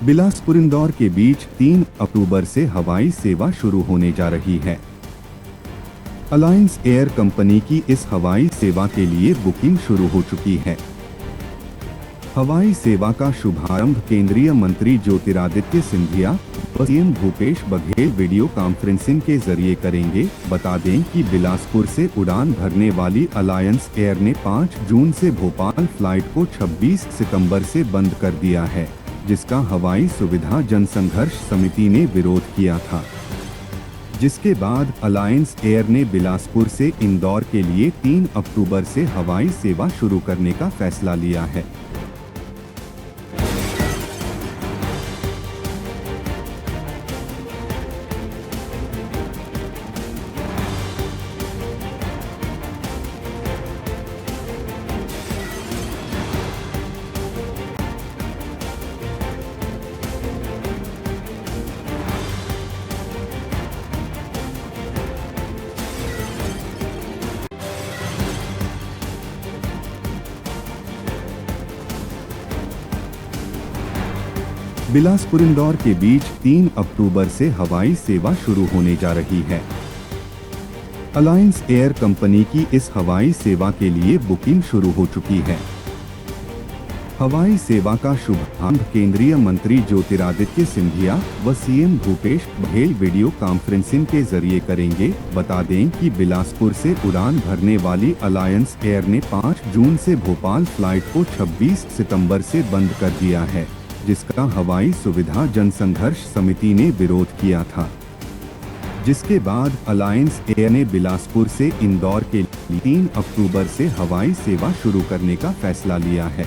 बिलासपुर इंदौर के बीच 3 अक्टूबर से हवाई सेवा शुरू होने जा रही है। अलायंस एयर कंपनी की इस हवाई सेवा के लिए बुकिंग शुरू हो चुकी है। हवाई सेवा का शुभारंभ केंद्रीय मंत्री ज्योतिरादित्य सिंधिया व CM Bhupesh Baghel video conferencing के जरिए करेंगे। बता दें कि बिलासपुर से उड़ान भरने वाली अलायंस एयर ने 5 जून से भोपाल फ्लाइट को 26 सितंबर से बंद कर दिया है, जिसका हवाई सुविधा जनसंघर्ष समिति ने विरोध किया था। जिसके बाद अलायंस एयर ने बिलासपुर से इंदौर के लिए 3 अक्टूबर से हवाई सेवा शुरू करने का फैसला लिया है। बिलासपुर इंदौर के बीच 3 अक्टूबर से हवाई सेवा शुरू होने जा रही है। अलायंस एयर कंपनी की इस हवाई सेवा के लिए बुकिंग शुरू हो चुकी है। हवाई सेवा का शुभारंभ केंद्रीय मंत्री ज्योतिरादित्य सिंधिया व CM Bhupesh Baghel video conferencing के जरिए करेंगे। बता दें कि बिलासपुर से उड़ान भरने वाली अलायंस एयर ने 5 जून से भोपाल फ्लाइट को 26 सितंबर से बंद कर दिया है, जिसका हवाई सुविधा जनसंघर्ष समिति ने विरोध किया था। जिसके बाद अलायंस एयर ने बिलासपुर से इंदौर के लिए 3 अक्टूबर से हवाई सेवा शुरू करने का फैसला लिया है।